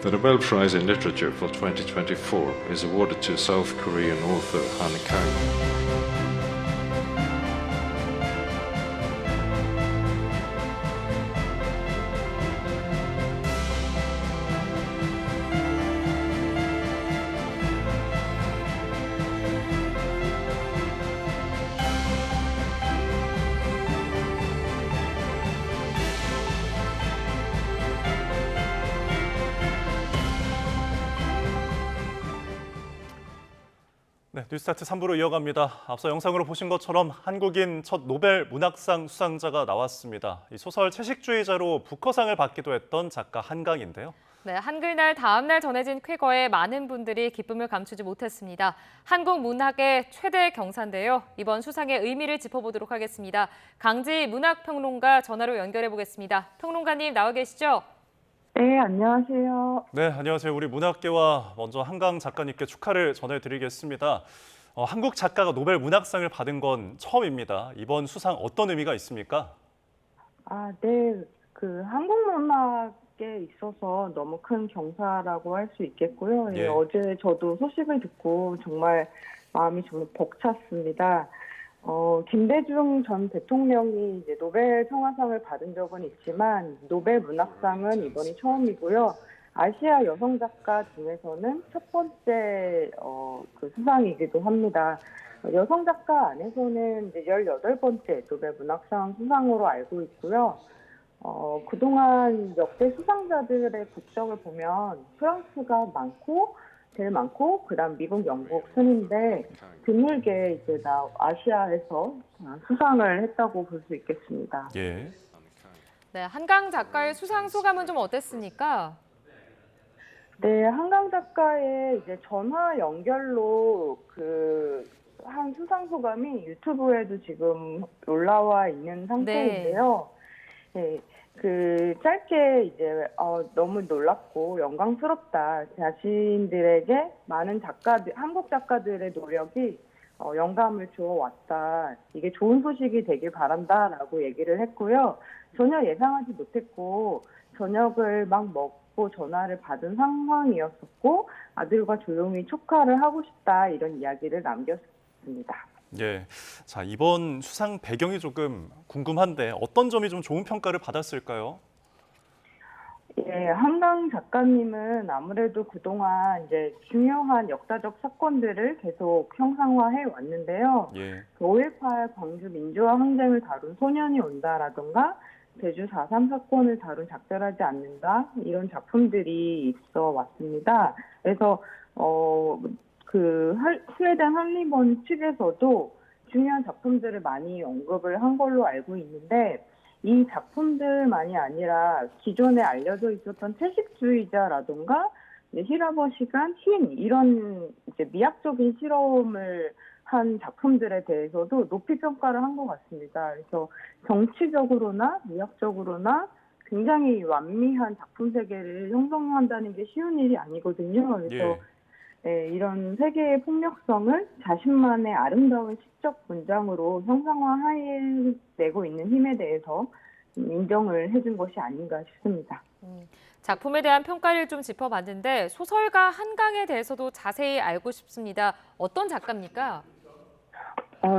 The Nobel Prize in Literature for 2024 is awarded to South Korean author Han Kang. 네, 뉴스타트 3부로 이어갑니다. 앞서 영상으로 보신 것처럼 한국인 첫 노벨 문학상 수상자가 나왔습니다. 이 소설 채식주의자로 부커상을 받기도 했던 작가 한강인데요. 네, 한글날 다음 날 전해진 쾌거에 많은 분들이 기쁨을 감추지 못했습니다. 한국 문학의 최대 경사인데요. 이번 수상의 의미를 짚어보도록 하겠습니다. 강지 문학평론가 전화로 연결해 보겠습니다. 평론가님 나와 계시죠? 네, 안녕하세요. 네, 안녕하세요. 우리 문학계와 먼저 한강 작가님께 축하를 전해드리겠습니다. 한국 작가가 노벨 문학상을 받은 건 처음입니다. 이번 수상 어떤 의미가 있습니까? 네, 한국 문학에 있어서 너무 큰 경사라고 할 수 있겠고요. 예. 어제 저도 소식을 듣고 정말 마음이 정말 벅찼습니다. 김대중 전 대통령이 이제 노벨 평화상을 받은 적은 있지만 노벨 문학상은 이번이 처음이고요. 아시아 여성 작가 중에서는 첫 번째 수상이기도 합니다. 여성 작가 안에서는 이제 18번째 노벨 문학상 수상으로 알고 있고요. 그동안 역대 수상자들의 국적을 보면 프랑스가 제일 많고 그다음 미국, 영국 순인데 드물게 이제 아시아에서 수상을 했다고 볼 수 있겠습니다. 예. 네, 한강 작가의 수상 소감은 좀 어땠습니까? 네, 한강 작가의 이제 전화 연결로 한 수상 소감이 유튜브에도 지금 올라와 있는 상태인데요. 네. 짧게 이제 너무 놀랍고 영광스럽다. 자신들에게 많은 한국 작가들의 노력이 영감을 주어왔다. 이게 좋은 소식이 되길 바란다라고 얘기를 했고요. 전혀 예상하지 못했고 저녁을 막 먹고 전화를 받은 상황이었었고 아들과 조용히 축하를 하고 싶다 이런 이야기를 남겼습니다. 예. 자, 이번 수상 배경이 조금 궁금한데 어떤 점이 좀 좋은 평가를 받았을까요? 예, 한강 작가님은 아무래도 그동안 이제 중요한 역사적 사건들을 계속 형상화해 왔는데요. 예. 5.18 광주 민주화 항쟁을 다룬 소년이 온다라던가 제주 4.3 사건을 다룬 작별하지 않는다 이런 작품들이 있어 왔습니다. 그래서 스웨덴 한리번 측에서도 중요한 작품들을 많이 언급을 한 걸로 알고 있는데 이 작품들만이 아니라 기존에 알려져 있었던 채식주의자라든가 히라버 시간, 흰 이런 이제 미학적인 실험을 한 작품들에 대해서도 높이 평가를 한 것 같습니다. 그래서 정치적으로나 미학적으로나 굉장히 완미한 작품 세계를 형성한다는 게 쉬운 일이 아니거든요. 그래서 예. 네, 이런 세계의 폭력성을 자신만의 아름다운 시적 문장으로 형상화해내고 있는 힘에 대해서 인정을 해준 것이 아닌가 싶습니다. 작품에 대한 평가를 좀 짚어봤는데 소설가 한강에 대해서도 자세히 알고 싶습니다. 어떤 작가입니까?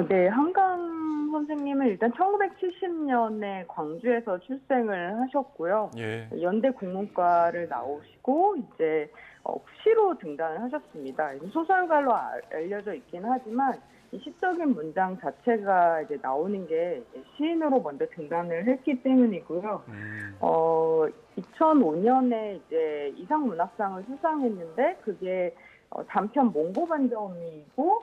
네, 한강 선생님은 일단 1970년에 광주에서 출생을 하셨고요. 예. 연대 국문과를 나오시고 이제 시로 등단을 하셨습니다. 소설가로 알려져 있긴 하지만 이 시적인 문장 자체가 이제 나오는 게 시인으로 먼저 등단을 했기 때문이고요. 2005년에 이제 이상문학상을 수상했는데 그게 단편 몽고반점이고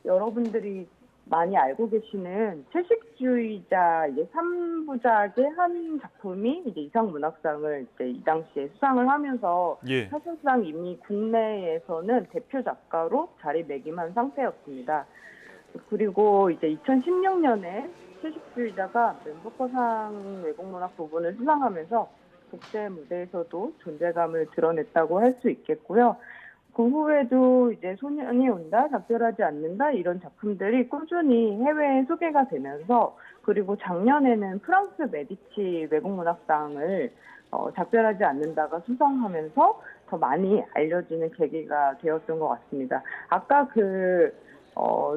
여러분들이 많이 알고 계시는 채식주의자 이제 3부작의 한 작품이 이제 이상문학상을 이제 이 당시에 수상을 하면서 예. 사실상 이미 국내에서는 대표 작가로 자리매김한 상태였습니다. 그리고 이제 2016년에 채식주의자가 맨부커상 외국문학 부분을 수상하면서 국제 무대에서도 존재감을 드러냈다고 할 수 있겠고요. 그 후에도 이제 소년이 온다, 작별하지 않는다 이런 작품들이 꾸준히 해외에 소개가 되면서 그리고 작년에는 프랑스 메디치 외국문학상을 작별하지 않는다가 수상하면서 더 많이 알려지는 계기가 되었던 것 같습니다. 아까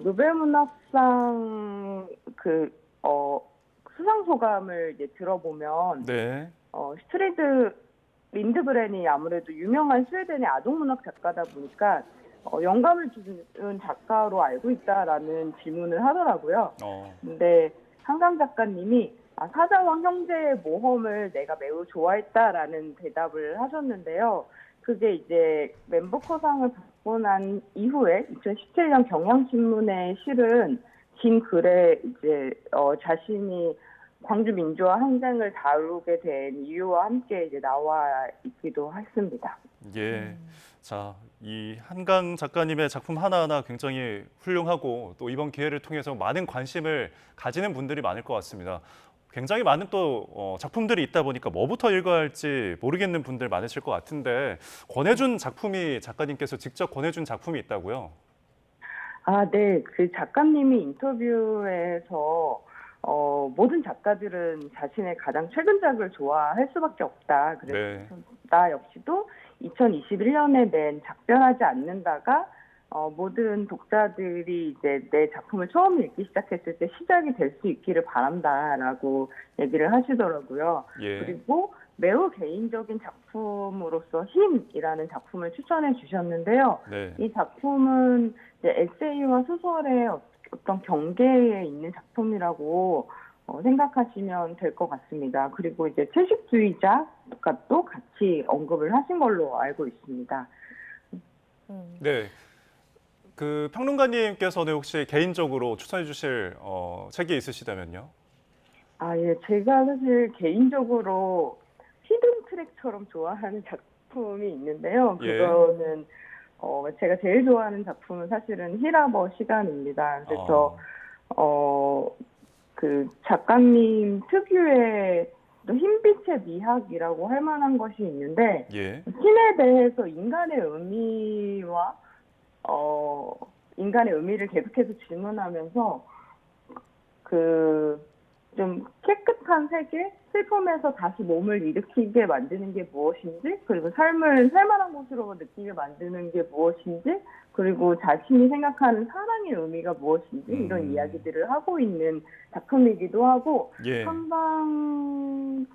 노벨문학상 수상 소감을 이제 들어보면 네. 스트리드 린드그렌이 아무래도 유명한 스웨덴의 아동문학 작가다 보니까 영감을 주는 작가로 알고 있다라는 질문을 하더라고요. 근데 한강 작가님이 사자왕 형제의 모험을 내가 매우 좋아했다라는 대답을 하셨는데요. 그게 이제 맨부커상을 받고 난 이후에 2017년 경향신문에 실은 긴 글에 이제 자신이 광주 민주화 항쟁을 다루게 된 이유와 함께 이제 나와 있기도 했습니다. 예. 자, 이 한강 작가님의 작품 하나하나 굉장히 훌륭하고 또 이번 기회를 통해서 많은 관심을 가지는 분들이 많을 것 같습니다. 굉장히 많은 또 작품들이 있다 보니까 뭐부터 읽어야 할지 모르겠는 분들 많으실 것 같은데 권해준 작품이 작가님께서 직접 권해준 작품이 있다고요? 네. 그 작가님이 인터뷰에서 모든 작가들은 자신의 가장 최근작을 좋아할 수밖에 없다. 그래서 나 역시도 2021년에 낸 작별하지 않는다가 모든 독자들이 이제 내 작품을 처음 읽기 시작했을 때 시작이 될 수 있기를 바란다라고 얘기를 하시더라고요. 예. 그리고 매우 개인적인 작품으로서 힘이라는 작품을 추천해 주셨는데요. 네. 이 작품은 이제 에세이와 소설의 어떤 경계에 있는 작품이라고 생각하시면 될 것 같습니다. 그리고 이제 채식주의자가 또 같이 언급을 하신 걸로 알고 있습니다. 네. 그 평론가님께서는 혹시 개인적으로 추천해 주실 책이 있으시다면요? 예. 제가 사실 개인적으로 히든 트랙처럼 좋아하는 작품이 있는데요. 그거는 제가 제일 좋아하는 작품은 사실은 히라버 시간입니다. 그래서 그 작가님 특유의 또 흰빛의 미학이라고 할 만한 것이 있는데 신에 대해서 인간의 의미와 인간의 의미를 계속해서 질문하면서 좀 깨끗한 세계, 슬픔에서 다시 몸을 일으키게 만드는 게 무엇인지, 그리고 삶을 살만한 곳으로 느끼게 만드는 게 무엇인지, 그리고 자신이 생각하는 사랑의 의미가 무엇인지 이런 이야기들을 하고 있는 작품이기도 하고 한강을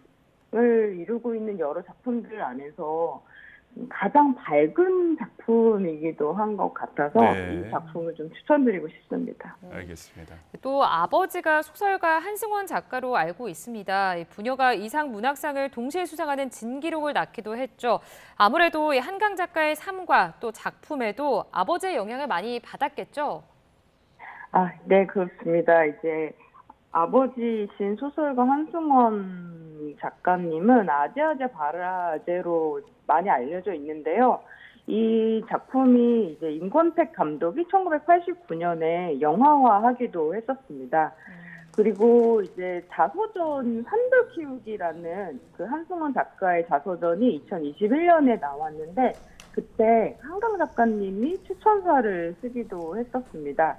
이루고 있는 여러 작품들 안에서 가장 밝은 작품이기도 한 것 같아서 이 작품을 좀 추천드리고 싶습니다. 알겠습니다. 또 아버지가 소설가 한승원 작가로 알고 있습니다. 부녀가 이상 문학상을 동시에 수상하는 진기록을 낳기도 했죠. 아무래도 한강 작가의 삶과 또 작품에도 아버지의 영향을 많이 받았겠죠? 네, 그렇습니다. 이제 아버지이신 소설가 한승원 작가님은 아재아재 바라아재로 많이 알려져 있는데요. 이 작품이 이제 임권택 감독이 1989년에 영화화하기도 했었습니다. 그리고 이제 자서전 산들 키우기라는 그 한승원 작가의 자서전이 2021년에 나왔는데 그때 한강 작가님이 추천사를 쓰기도 했었습니다.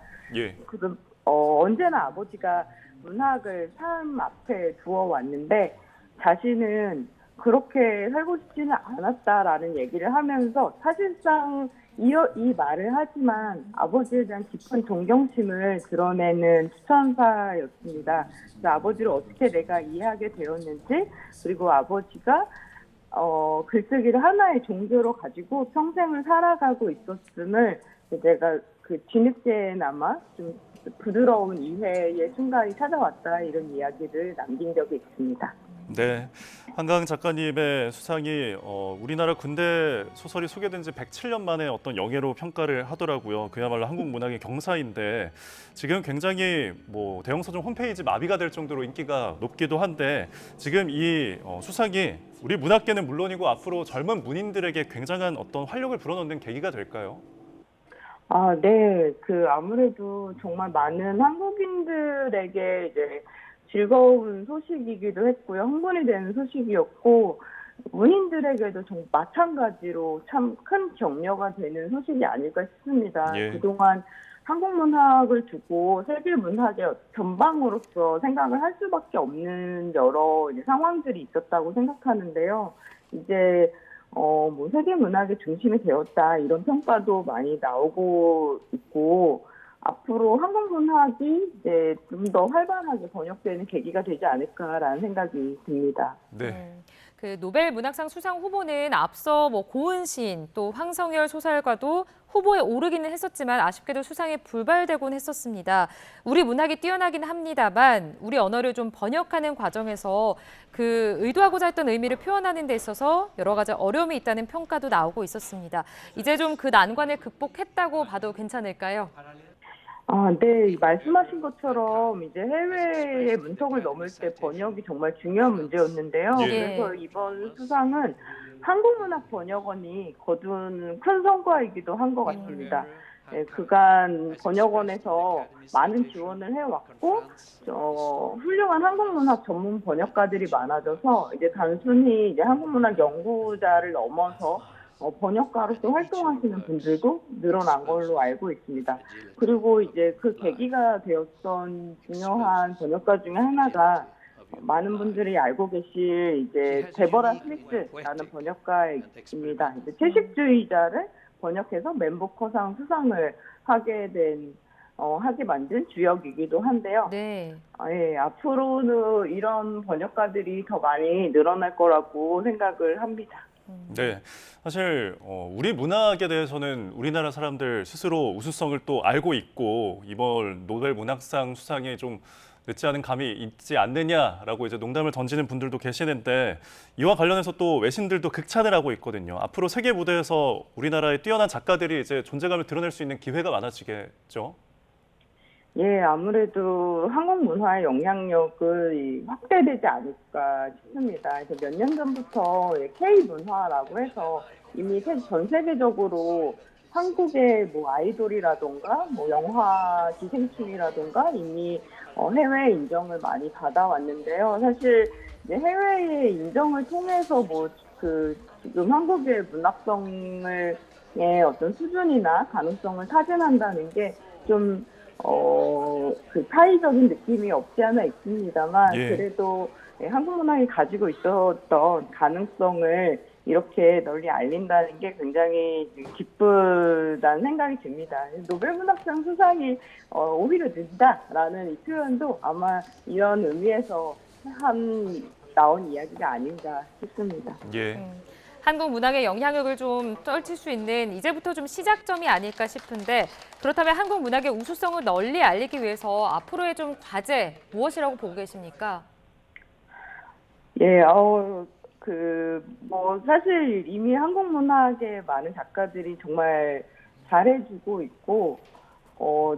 언제나 아버지가 문학을 삶 앞에 두어 왔는데 자신은 그렇게 살고 싶지는 않았다라는 얘기를 하면서 사실상 이 말을 하지만 아버지에 대한 깊은 존경심을 드러내는 추천사였습니다. 그래서 아버지를 어떻게 내가 이해하게 되었는지, 그리고 아버지가 글쓰기를 하나의 종교로 가지고 평생을 살아가고 있었음을 제가 그 뒤늦게나마 좀 부드러운 이해의 순간이 찾아왔다, 이런 이야기를 남긴 적이 있습니다. 네, 한강 작가님의 수상이 우리나라 근대 소설이 소개된 지 107년 만에 어떤 영예로 평가를 하더라고요. 그야말로 한국 문학의 경사인데 지금 굉장히 대형 서점 홈페이지 마비가 될 정도로 인기가 높기도 한데 지금 이 수상이 우리 문학계는 물론이고 앞으로 젊은 문인들에게 굉장한 어떤 활력을 불어넣는 계기가 될까요? 네. 아무래도 정말 많은 한국인들에게 이제 즐거운 소식이기도 했고요. 흥분이 되는 소식이었고, 문인들에게도 마찬가지로 참 큰 격려가 되는 소식이 아닐까 싶습니다. 그동안 한국 문학을 두고 세계 문학의 전방으로서 생각을 할 수밖에 없는 여러 이제 상황들이 있었다고 생각하는데요. 이제 뭐 세계 문학의 중심이 되었다 이런 평가도 많이 나오고 있고 앞으로 한국 문학이 이제 좀 더 활발하게 번역되는 계기가 되지 않을까라는 생각이 듭니다. 네. 그 노벨 문학상 수상 후보는 앞서 뭐 고은 시인 또 황성열 소설가도 후보에 오르기는 했었지만 아쉽게도 수상에 불발되곤 했었습니다. 우리 문학이 뛰어나긴 합니다만 우리 언어를 좀 번역하는 과정에서 그 의도하고자 했던 의미를 표현하는 데 있어서 여러 가지 어려움이 있다는 평가도 나오고 있었습니다. 이제 좀 그 난관을 극복했다고 봐도 괜찮을까요? 네. 말씀하신 것처럼 이제 해외의 문턱을 넘을 때 번역이 정말 중요한 문제였는데요. 예. 그래서 이번 수상은 한국문학번역원이 거둔 큰 성과이기도 한 것 같습니다. 네, 그간 번역원에서 많은 지원을 해왔고 훌륭한 한국문학 전문 번역가들이 많아져서 이제 단순히 이제 한국문학 연구자를 넘어서 번역가로서 활동하시는 분들도 늘어난 걸로 알고 있습니다. 그리고 이제 그 계기가 되었던 중요한 번역가 중에 하나가 많은 분들이 알고 계실 이제 데버라 스미스라는 번역가입니다. 이제 채식주의자를 번역해서 맨 부커상 수상을 하게 만든 주역이기도 한데요. 네. 예, 앞으로는 이런 번역가들이 더 많이 늘어날 거라고 생각을 합니다. 네, 사실 우리 문학에 대해서는 우리나라 사람들 스스로 우수성을 또 알고 있고 이번 노벨 문학상 수상에 좀 늦지 않은 감이 있지 않느냐라고 이제 농담을 던지는 분들도 계시는데 이와 관련해서 또 외신들도 극찬을 하고 있거든요. 앞으로 세계 무대에서 우리나라의 뛰어난 작가들이 이제 존재감을 드러낼 수 있는 기회가 많아지겠죠. 예, 아무래도 한국 문화의 영향력을 확대되지 않을까 싶습니다. 그래서 몇 년 전부터 K 문화라고 해서 이미 전 세계적으로 한국의 뭐 아이돌이라던가 뭐 영화 기생충이라던가 이미 해외 인정을 많이 받아왔는데요. 사실 이제 해외의 인정을 통해서 지금 한국의 문학성의 어떤 수준이나 가능성을 타진한다는 게좀 그 타의적인 느낌이 없지 않아 있습니다만 그래도 한국 문학이 가지고 있었던 가능성을 이렇게 널리 알린다는 게 굉장히 기쁘다는 생각이 듭니다. 노벨 문학상 수상이 오히려 늦다라는 이 표현도 아마 이런 의미에서 나온 이야기가 아닌가 싶습니다. 예. 한국 문학의 영향력을 좀 떨칠 수 있는 이제부터 좀 시작점이 아닐까 싶은데 그렇다면 한국 문학의 우수성을 널리 알리기 위해서 앞으로의 좀 과제 무엇이라고 보고 계십니까? 예, 사실 이미 한국 문학의 많은 작가들이 정말 잘해주고 있고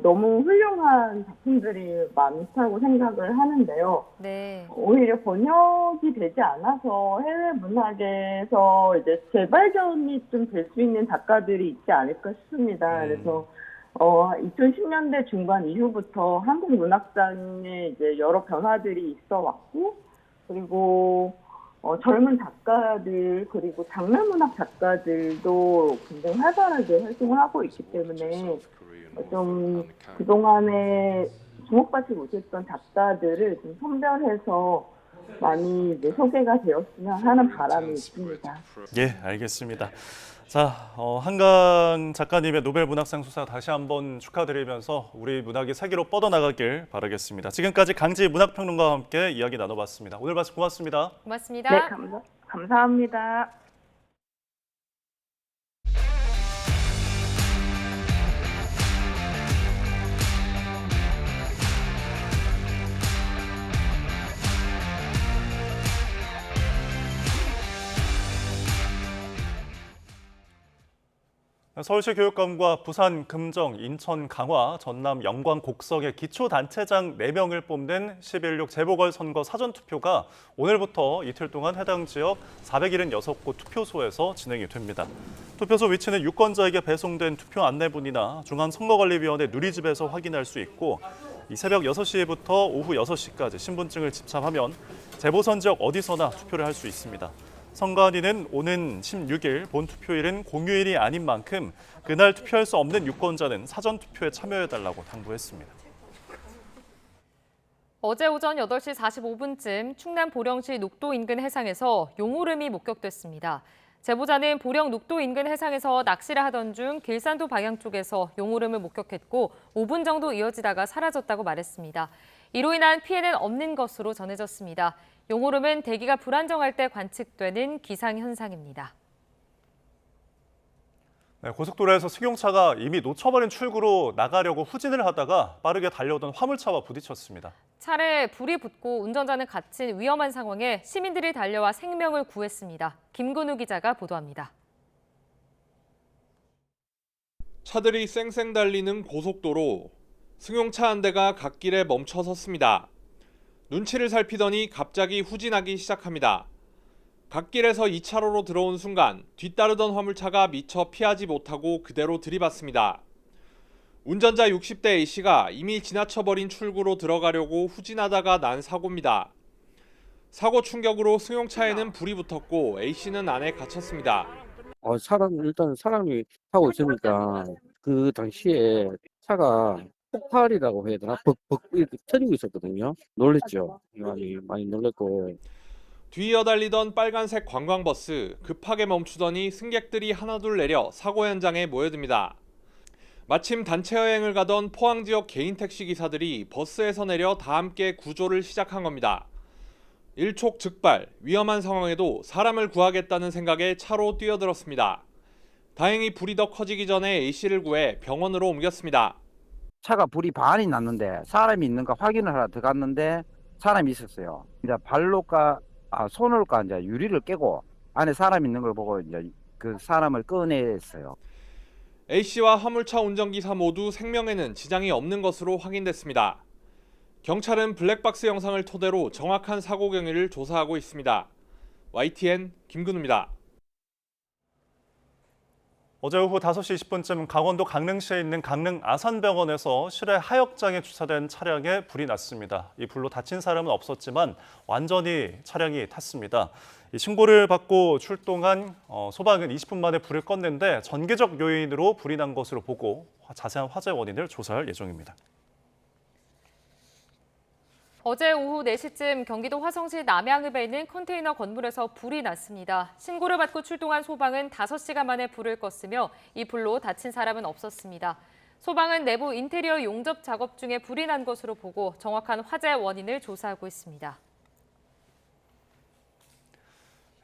너무 훌륭한 작품들이 많다고 생각을 하는데요. 네. 오히려 번역이 되지 않아서 해외 문학에서 이제 재발견이 좀 될 수 있는 작가들이 있지 않을까 싶습니다. 그래서 2010년대 중반 이후부터 한국 문학상에 이제 여러 변화들이 있어 왔고, 그리고 젊은 작가들 그리고 장르문학 작가들도 굉장히 활발하게 활동을 하고 있기 때문에 좀 그동안에 주목받지 못했던 작가들을 좀 선별해서 많이 이제 소개가 되었으면 하는 바람이 있습니다. 예, 알겠습니다. 자, 한강 작가님의 노벨 문학상 수상 다시 한번 축하드리면서 우리 문학이 세계로 뻗어나가길 바라겠습니다. 지금까지 강지 문학평론가와 함께 이야기 나눠봤습니다. 오늘 말씀 고맙습니다. 고맙습니다. 네, 감사합니다. 서울시 교육감과 부산 금정, 인천 강화, 전남 영광 곡석의 기초단체장 4명을 뽑는 11.6 재보궐선거 사전투표가 오늘부터 이틀 동안 해당 지역 476곳 투표소에서 진행이 됩니다. 투표소 위치는 유권자에게 배송된 투표 안내문이나 중앙선거관리위원회 누리집에서 확인할 수 있고 이 새벽 6시부터 오후 6시까지 신분증을 집착하면 재보선 지역 어디서나 투표를 할 수 있습니다. 선관위는 오는 16일 본 투표일은 공휴일이 아닌 만큼 그날 투표할 수 없는 유권자는 사전 투표에 참여해달라고 당부했습니다. 어제 오전 8시 45분쯤 충남 보령시 녹도 인근 해상에서 용오름이 목격됐습니다. 제보자는 보령 녹도 인근 해상에서 낚시를 하던 중 길산도 방향 쪽에서 용오름을 목격했고 5분 정도 이어지다가 사라졌다고 말했습니다. 이로 인한 피해는 없는 것으로 전해졌습니다. 용오름은 대기가 불안정할 때 관측되는 기상현상입니다. 네, 고속도로에서 승용차가 이미 놓쳐버린 출구로 나가려고 후진을 하다가 빠르게 달려오던 화물차와 부딪혔습니다. 차례에 불이 붙고 운전자는 갇힌 위험한 상황에 시민들이 달려와 생명을 구했습니다. 김근우 기자가 보도합니다. 차들이 쌩쌩 달리는 고속도로. 승용차 한 대가 갓길에 멈춰 섰습니다. 눈치를 살피더니 갑자기 후진하기 시작합니다. 갓길에서 2차로로 들어온 순간 뒤따르던 화물차가 미처 피하지 못하고 그대로 들이받습니다. 운전자 60대 A씨가 이미 지나쳐버린 출구로 들어가려고 후진하다가 난 사고입니다. 사고 충격으로 승용차에는 불이 붙었고 A씨는 안에 갇혔습니다. 일단 사람이 타고 있으니까 그 당시에 차가 폭발이라고 해야 되나? 벅벅 이렇게 터지고 있었거든요. 놀랬죠. 많이 놀랬고. 뒤이어 달리던 빨간색 관광버스 급하게 멈추더니 승객들이 하나둘 내려 사고 현장에 모여듭니다. 마침 단체 여행을 가던 포항 지역 개인 택시 기사들이 버스에서 내려 다 함께 구조를 시작한 겁니다. 일촉즉발, 위험한 상황에도 사람을 구하겠다는 생각에 차로 뛰어들었습니다. 다행히 불이 더 커지기 전에 A씨를 구해 병원으로 옮겼습니다. 차가 불이 반이 났는데 사람이 있는가 확인을 하러 들어갔는데 사람이 있었어요. 이제 손으로 이제 유리를 깨고 안에 사람이 있는 걸 보고 이제 그 사람을 꺼냈어요. A씨와 화물차 운전기사 모두 생명에는 지장이 없는 것으로 확인됐습니다. 경찰은 블랙박스 영상을 토대로 정확한 사고 경위를 조사하고 있습니다. YTN 김근우입니다. 어제 오후 5시 20분쯤 강원도 강릉시에 있는 강릉 아산병원에서 실외 하역장에 주차된 차량에 불이 났습니다. 이 불로 다친 사람은 없었지만 완전히 차량이 탔습니다. 이 신고를 받고 출동한 소방은 20분 만에 불을 껐는데 전기적 요인으로 불이 난 것으로 보고 자세한 화재 원인을 조사할 예정입니다. 어제 오후 4시쯤 경기도 화성시 남양읍에 있는 컨테이너 건물에서 불이 났습니다. 신고를 받고 출동한 소방은 5시간 만에 불을 껐으며 이 불로 다친 사람은 없었습니다. 소방은 내부 인테리어 용접 작업 중에 불이 난 것으로 보고 정확한 화재 원인을 조사하고 있습니다.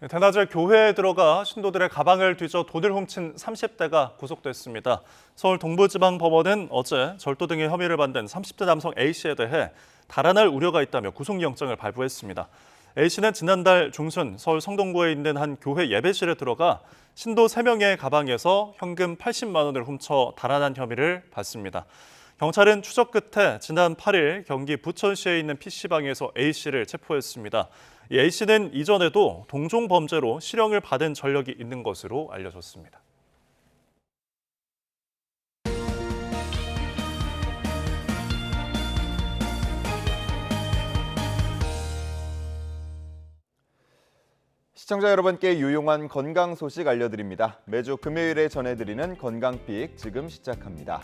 대낮에 교회에 들어가 신도들의 가방을 뒤져 돈을 훔친 30대가 구속됐습니다. 서울 동부지방법원은 어제 절도 등의 혐의를 받는 30대 남성 A씨에 대해 달아날 우려가 있다며 구속영장을 발부했습니다. A씨는 지난달 중순 서울 성동구에 있는 한 교회 예배실에 들어가 신도 3명의 가방에서 현금 80만 원을 훔쳐 달아난 혐의를 받습니다. 경찰은 추적 끝에 지난 8일 경기 부천시에 있는 PC방에서 A씨를 체포했습니다. 이 A씨는 이전에도 동종 범죄로 실형을 받은 전력이 있는 것으로 알려졌습니다. 시청자 여러분께 유용한 건강 소식 알려드립니다. 매주 금요일에 전해드리는 건강픽 지금 시작합니다.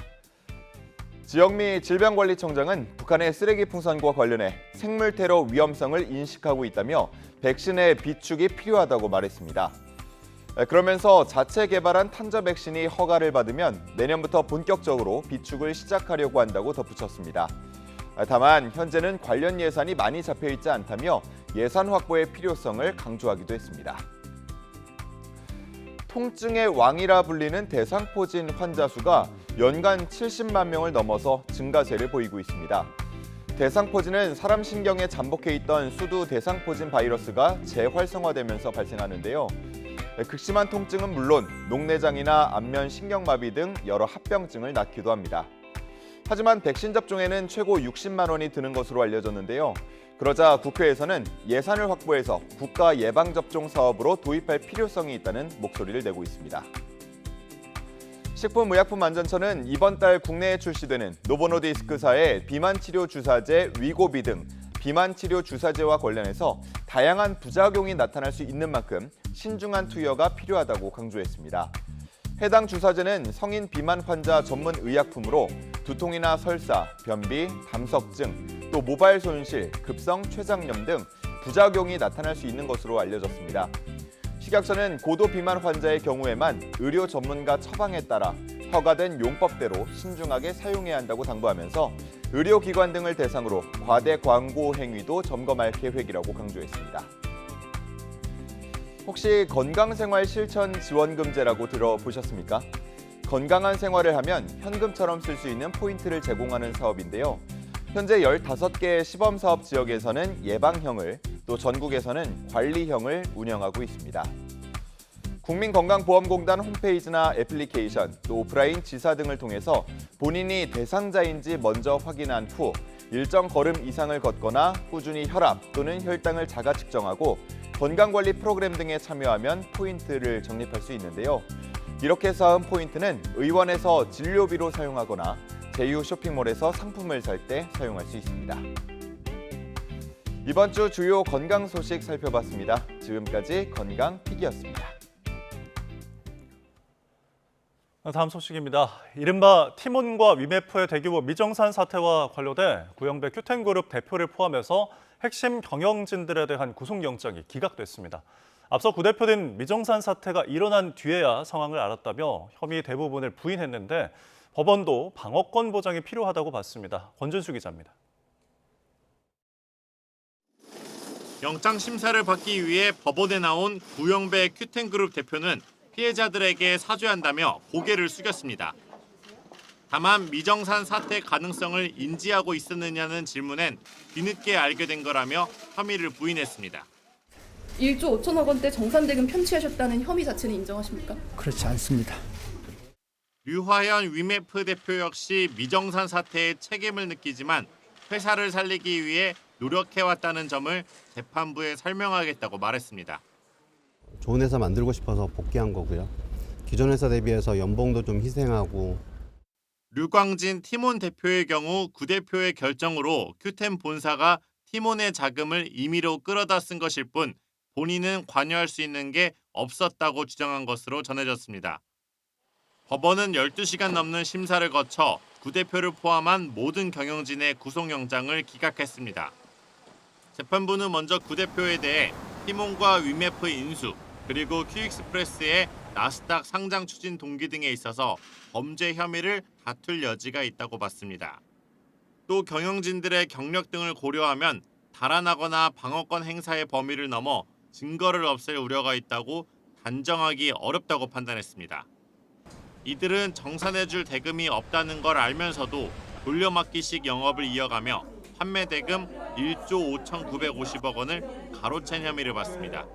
지역미 질병관리청장은 북한의 쓰레기 풍선과 관련해 생물 테러 위험성을 인식하고 있다며 백신의 비축이 필요하다고 말했습니다. 그러면서 자체 개발한 탄저 백신이 허가를 받으면 내년부터 본격적으로 비축을 시작하려고 한다고 덧붙였습니다. 다만 현재는 관련 예산이 많이 잡혀 있지 않다며 예산 확보의 필요성을 강조하기도 했습니다. 통증의 왕이라 불리는 대상포진 환자 수가 연간 70만 명을 넘어서 증가세를 보이고 있습니다. 대상포진은 사람 신경에 잠복해 있던 수두 대상포진 바이러스가 재활성화되면서 발생하는데요. 극심한 통증은 물론 녹내장이나 안면 신경마비 등 여러 합병증을 낳기도 합니다. 하지만 백신 접종에는 최고 60만 원이 드는 것으로 알려졌는데요. 그러자 국회에서는 예산을 확보해서 국가 예방접종 사업으로 도입할 필요성이 있다는 목소리를 내고 있습니다. 식품의약품안전처는 이번 달 국내에 출시되는 노보노디스크사의 비만치료 주사제 위고비 등 비만치료 주사제와 관련해서 다양한 부작용이 나타날 수 있는 만큼 신중한 투여가 필요하다고 강조했습니다. 해당 주사제는 성인 비만 환자 전문 의약품으로 두통이나 설사, 변비, 담석증, 또 모발 손실, 급성 췌장염 등 부작용이 나타날 수 있는 것으로 알려졌습니다. 식약처는 고도 비만 환자의 경우에만 의료 전문가 처방에 따라 허가된 용법대로 신중하게 사용해야 한다고 당부하면서 의료기관 등을 대상으로 과대 광고 행위도 점검할 계획이라고 강조했습니다. 혹시 건강생활 실천 지원금제라고 들어보셨습니까? 건강한 생활을 하면 현금처럼 쓸 수 있는 포인트를 제공하는 사업인데요. 현재 15개의 시범사업 지역에서는 예방형을, 또 전국에서는 관리형을 운영하고 있습니다. 국민건강보험공단 홈페이지나 애플리케이션, 또 오프라인 지사 등을 통해서 본인이 대상자인지 먼저 확인한 후 일정 걸음 이상을 걷거나 꾸준히 혈압 또는 혈당을 자가 측정하고 건강관리 프로그램 등에 참여하면 포인트를 적립할 수 있는데요. 이렇게 쌓은 포인트는 의원에서 진료비로 사용하거나 제휴 쇼핑몰에서 상품을 살 때 사용할 수 있습니다. 이번 주 주요 건강 소식 살펴봤습니다. 지금까지 건강픽이었습니다. 다음 소식입니다. 이른바 티몬과 위메프의 대규모 미정산 사태와 관련돼 구영배 큐텐그룹 대표를 포함해서 핵심 경영진들에 대한 구속영장이 기각됐습니다. 앞서 구 대표는 미정산 사태가 일어난 뒤에야 상황을 알았다며 혐의 대부분을 부인했는데 법원도 방어권 보장이 필요하다고 봤습니다. 권준수 기자입니다. 영장 심사를 받기 위해 법원에 나온 구영배 큐텐그룹 대표는 피해자들에게 사죄한다며 고개를 숙였습니다. 다만 미정산 사태 가능성을 인지하고 있었느냐는 질문엔 뒤늦게 알게 된 거라며 혐의를 부인했습니다. 1조 5천억 원대 정산대금 편취하셨다는 혐의 자체는 인정하십니까? 그렇지 않습니다. 류화연 위메프 대표 역시 미정산 사태에 책임을 느끼지만 회사를 살리기 위해 노력해왔다는 점을 재판부에 설명하겠다고 말했습니다. 좋은 회사 만들고 싶어서 복귀한 거고요. 기존 회사 대비해서 연봉도 좀 희생하고. 류광진 티몬 대표의 경우 구 대표의 결정으로 큐텐 본사가 티몬의 자금을 임의로 끌어다 쓴 것일 뿐 본인은 관여할 수 있는 게 없었다고 주장한 것으로 전해졌습니다. 법원은 12시간 넘는 심사를 거쳐 구 대표를 포함한 모든 경영진의 구속영장을 기각했습니다. 재판부는 먼저 구 대표에 대해 티몬과 위메프 인수, 그리고 큐익스프레스의 나스닥 상장 추진 동기 등에 있어서 범죄 혐의를 다툴 여지가 있다고 봤습니다. 또 경영진들의 경력 등을 고려하면 달아나거나 방어권 행사의 범위를 넘어 증거를 없앨 우려가 있다고 단정하기 어렵다고 판단했습니다. 이들은 정산해줄 대금이 없다는 걸 알면서도 돌려막기식 영업을 이어가며 판매 대금 1조 5,950억 원을 가로챈 혐의를 받습니다.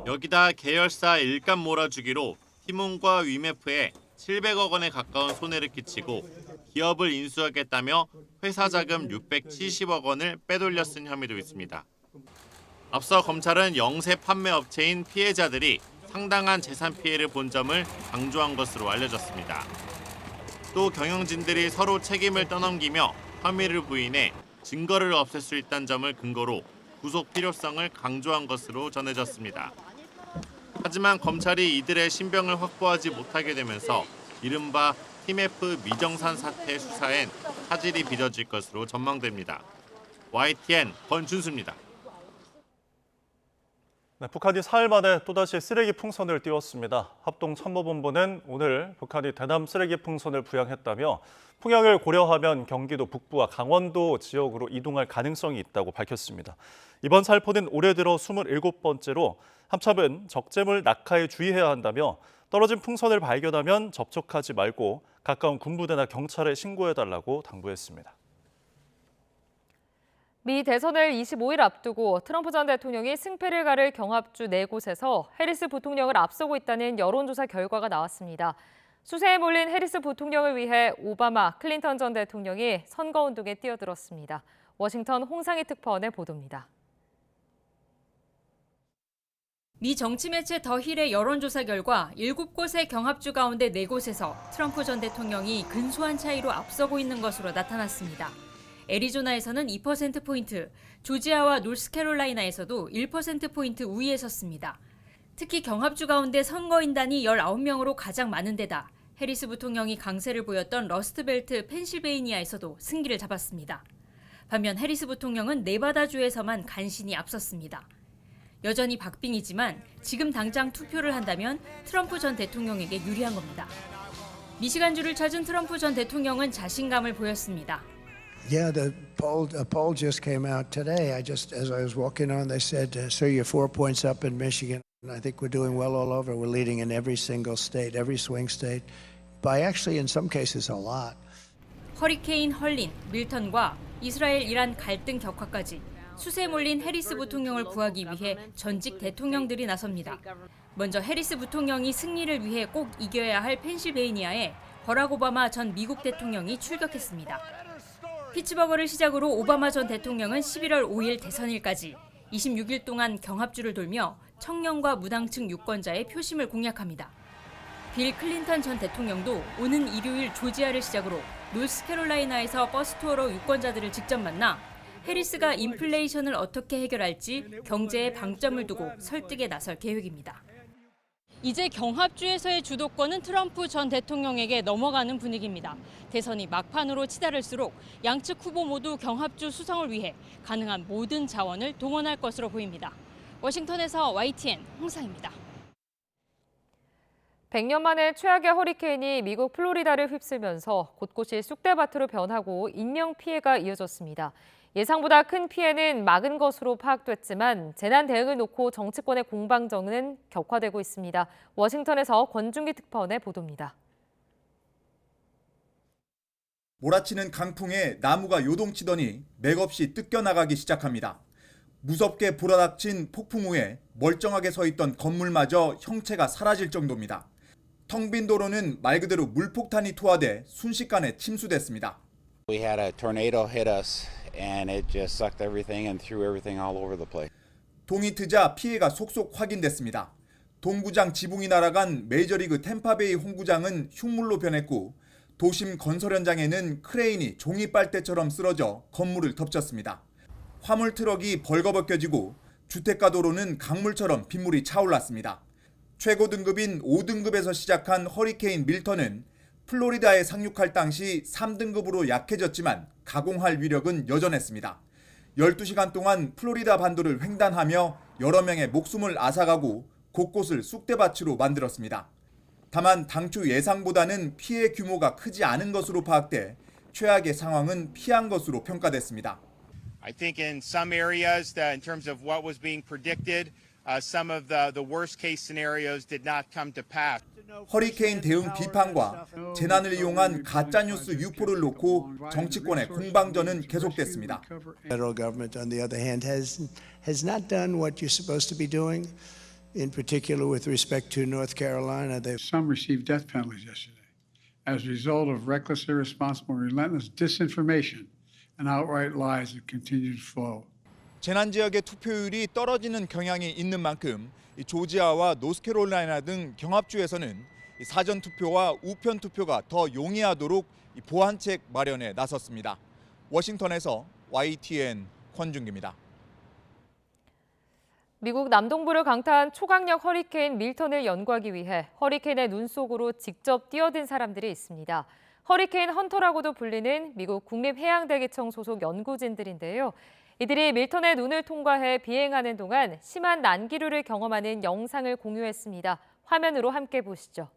여기다 계열사 일감 몰아주기로 티몬과 위메프에 700억 원에 가까운 손해를 끼치고 기업을 인수하겠다며 회사 자금 670억 원을 빼돌려 쓴 혐의도 있습니다. 앞서 검찰은 영세 판매 업체인 피해자들이 상당한 재산 피해를 본 점을 강조한 것으로 알려졌습니다. 또 경영진들이 서로 책임을 떠넘기며 혐의를 부인해 증거를 없앨 수 있다는 점을 근거로 구속 필요성을 강조한 것으로 전해졌습니다. 하지만 검찰이 이들의 신병을 확보하지 못하게 되면서 이른바 티메프 미정산 사태 수사엔 차질이 빚어질 것으로 전망됩니다. YTN 권준수입니다. 네, 북한이 사흘 만에 또다시 쓰레기 풍선을 띄웠습니다. 합동참모본부는 오늘 북한이 대남 쓰레기 풍선을 부양했다며 풍향을 고려하면 경기도 북부와 강원도 지역으로 이동할 가능성이 있다고 밝혔습니다. 이번 살포는 올해 들어 27번째로 함참은 적재물 낙하에 주의해야 한다며 떨어진 풍선을 발견하면 접촉하지 말고 가까운 군부대나 경찰에 신고해달라고 당부했습니다. 미 대선을 25일 앞두고 트럼프 전 대통령이 승패를 가를 경합주 4곳에서 해리스 부통령을 앞서고 있다는 여론조사 결과가 나왔습니다. 수세에 몰린 해리스 부통령을 위해 오바마, 클린턴 전 대통령이 선거운동에 뛰어들었습니다. 워싱턴 홍상희 특파원의 보도입니다. 미 정치 매체 더 힐의 여론조사 결과 7곳의 경합주 가운데 4곳에서 트럼프 전 대통령이 근소한 차이로 앞서고 있는 것으로 나타났습니다. 애리조나에서는 2%포인트, 조지아와 노스캐롤라이나에서도 1%포인트 우위에 섰습니다. 특히 경합주 가운데 선거인단이 19명으로 가장 많은 데다 해리스 부통령이 강세를 보였던 러스트벨트 펜실베이니아에서도 승기를 잡았습니다. 반면 해리스 부통령은 네바다주에서만 간신히 앞섰습니다. 여전히 박빙이지만 지금 당장 투표를 한다면 트럼프 전 대통령에게 유리한 겁니다. 미시간주를 찾은 트럼프 전 대통령은 자신감을 보였습니다. Yeah, the poll just came out today. As I was walking on, they said, "Sir, you're 4 points up in Michigan." And I think we're doing well all over. We're leading in every single state, every swing state, by actually, in some cases, a lot. 허리케인 헐린, 밀턴과 이스라엘-이란 갈등 격화까지 수세에 몰린 해리스 부통령을 구하기 위해 전직 대통령들이 나섭니다. 먼저 해리스 부통령이 승리를 위해 꼭 이겨야 할 펜실베이니아에 버락 오바마 전 미국 대통령이 출격했습니다. 피츠버거를 시작으로 오바마 전 대통령은 11월 5일 대선일까지 26일 동안 경합주를 돌며 청년과 무당층 유권자의 표심을 공략합니다. 빌 클린턴 전 대통령도 오는 일요일 조지아를 시작으로 노스캐롤라이나에서 버스 투어로 유권자들을 직접 만나 해리스가 인플레이션을 어떻게 해결할지 경제에 방점을 두고 설득에 나설 계획입니다. 이제 경합주에서의 주도권은 트럼프 전 대통령에게 넘어가는 분위기입니다. 대선이 막판으로 치달을수록 양측 후보 모두 경합주 수성을 위해 가능한 모든 자원을 동원할 것으로 보입니다. 워싱턴에서 YTN 홍상입니다. 100년 만에 최악의 허리케인이 미국 플로리다를 휩쓸면서 곳곳이 쑥대밭으로 변하고 인명피해가 이어졌습니다. 예상보다 큰 피해는 막은 것으로 파악됐지만 재난 대응을 놓고 정치권의 공방전은 격화되고 있습니다. 워싱턴에서 권준기 특파원의 보도입니다. 몰아치는 강풍에 나무가 요동치더니 맥없이 뜯겨나가기 시작합니다. 무섭게 불어닥친 폭풍 후에 멀쩡하게 서 있던 건물마저 형체가 사라질 정도입니다. 텅 빈 도로는 말 그대로 물폭탄이 투하돼 순식간에 침수됐습니다. We had a tornado hit us and it just sucked everything and threw everything all over the place. 동이 트자 피해가 속속 확인됐습니다. 동구장 지붕이 날아간 메이저리그 템파베이 홈구장은 흉물로 변했고 도심 건설 현장에는 크레인이 종이 빨대처럼 쓰러져 건물을 덮쳤습니다. 화물 트럭이 벌거벗겨지고 주택가 도로는 강물처럼 빗물이 차올랐습니다. 최고 등급인 5등급에서 시작한 허리케인 밀턴은 플로리다에 상륙할 당시 3등급으로 약해졌지만 가공할 위력은 여전했습니다. 12시간 동안 플로리다 반도를 횡단하며 여러 명의 목숨을 앗아가고 곳곳을 쑥대밭으로 만들었습니다. 다만 당초 예상보다는 피해 규모가 크지 않은 것으로 파악돼 최악의 상황은 피한 것으로 평가됐습니다. I think in some areas, in terms of what was being predicted, some of the worst case scenarios did not come to pass. 허리케인 대응 비판과 재난을 이용한 가짜뉴스 유포를 놓고 정치권의 공방전은 계속됐습니다. Federal government, on the other hand, has not done what you're supposed to be doing. In particular, with respect to North Carolina, some received death penalties yesterday as a result of reckless, irresponsible, relentless disinformation and outright lies that continue to flow. 재난 지역의 투표율이 떨어지는 경향이 있는 만큼 조지아와 노스캐롤라이나 등 경합주에서는 사전 투표와 우편 투표가 더 용이하도록 보완책 마련에 나섰습니다. 워싱턴에서 YTN 권준기입니다. 미국 남동부를 강타한 초강력 허리케인 밀턴을 연구하기 위해 허리케인의 눈 속으로 직접 뛰어든 사람들이 있습니다. 허리케인 헌터라고도 불리는 미국 국립해양대기청 소속 연구진들인데요. 이들이 밀턴의 눈을 통과해 비행하는 동안 심한 난기류를 경험하는 영상을 공유했습니다. 화면으로 함께 보시죠.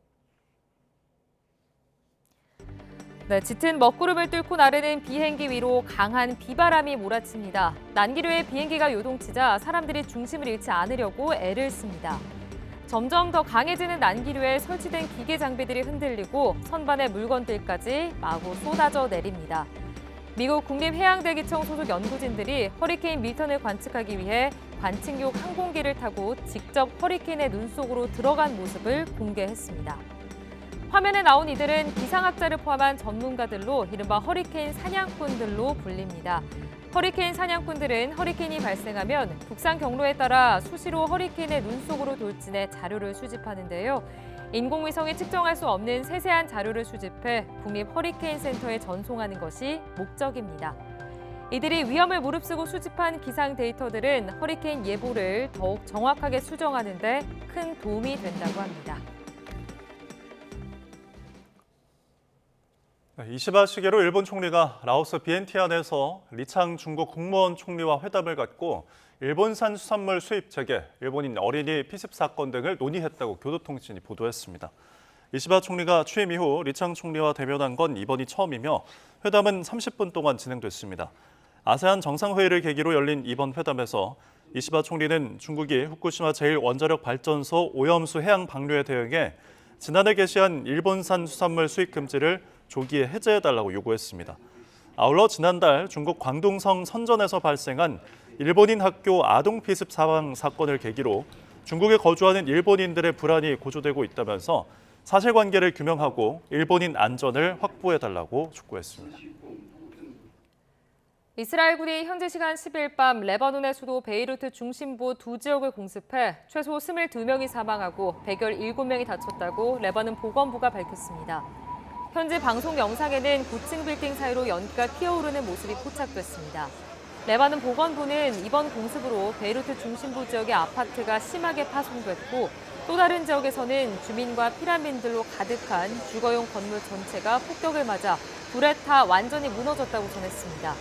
네, 짙은 먹구름을 뚫고 나르는 비행기 위로 강한 비바람이 몰아칩니다. 난기류에 비행기가 요동치자 사람들이 중심을 잃지 않으려고 애를 씁니다. 점점 더 강해지는 난기류에 설치된 기계 장비들이 흔들리고 선반의 물건들까지 마구 쏟아져 내립니다. 미국 국립해양대기청 소속 연구진들이 허리케인 밀턴을 관측하기 위해 관측용 항공기를 타고 직접 허리케인의 눈 속으로 들어간 모습을 공개했습니다. 화면에 나온 이들은 기상학자를 포함한 전문가들로 이른바 허리케인 사냥꾼들로 불립니다. 허리케인 사냥꾼들은 허리케인이 발생하면 북상 경로에 따라 수시로 허리케인의 눈 속으로 돌진해 자료를 수집하는데요. 인공위성이 측정할 수 없는 세세한 자료를 수집해 국립 허리케인 센터에 전송하는 것이 목적입니다. 이들이 위험을 무릅쓰고 수집한 기상 데이터들은 허리케인 예보를 더욱 정확하게 수정하는 데 큰 도움이 된다고 합니다. 이시바 시게로 일본 총리가 라오스 비엔티안에서 리창 중국 국무원 총리와 회담을 갖고 일본산 수산물 수입 재개, 일본인 어린이 피습 사건 등을 논의했다고 교도통신이 보도했습니다. 이시바 총리가 취임 이후 리창 총리와 대면한 건 이번이 처음이며 회담은 30분 동안 진행됐습니다. 아세안 정상회의를 계기로 열린 이번 회담에서 이시바 총리는 중국이 후쿠시마 제1원자력 발전소 오염수 해양 방류에 대응해 지난해 개시한 일본산 수산물 수입 금지를 조기에 해제해달라고 요구했습니다. 아울러 지난달 중국 광둥성 선전에서 발생한 일본인 학교 아동 피습 사망 사건을 계기로 중국에 거주하는 일본인들의 불안이 고조되고 있다면서 사실관계를 규명하고 일본인 안전을 확보해달라고 촉구했습니다. 이스라엘군이 현지 시간 10일 밤 레바논의 수도 베이루트 중심부 두 지역을 공습해 최소 22명이 사망하고 117명이 다쳤다고 레바논 보건부가 밝혔습니다. 현지 방송 영상에는 9층 빌딩 사이로 연기가 피어오르는 모습이 포착됐습니다. 레바논 보건부는 이번 공습으로 베이루트 중심부 지역의 아파트가 심하게 파손됐고 또 다른 지역에서는 주민과 피라민들로 가득한 주거용 건물 전체가 폭격을 맞아 불에 타 완전히 무너졌다고 전했습니다.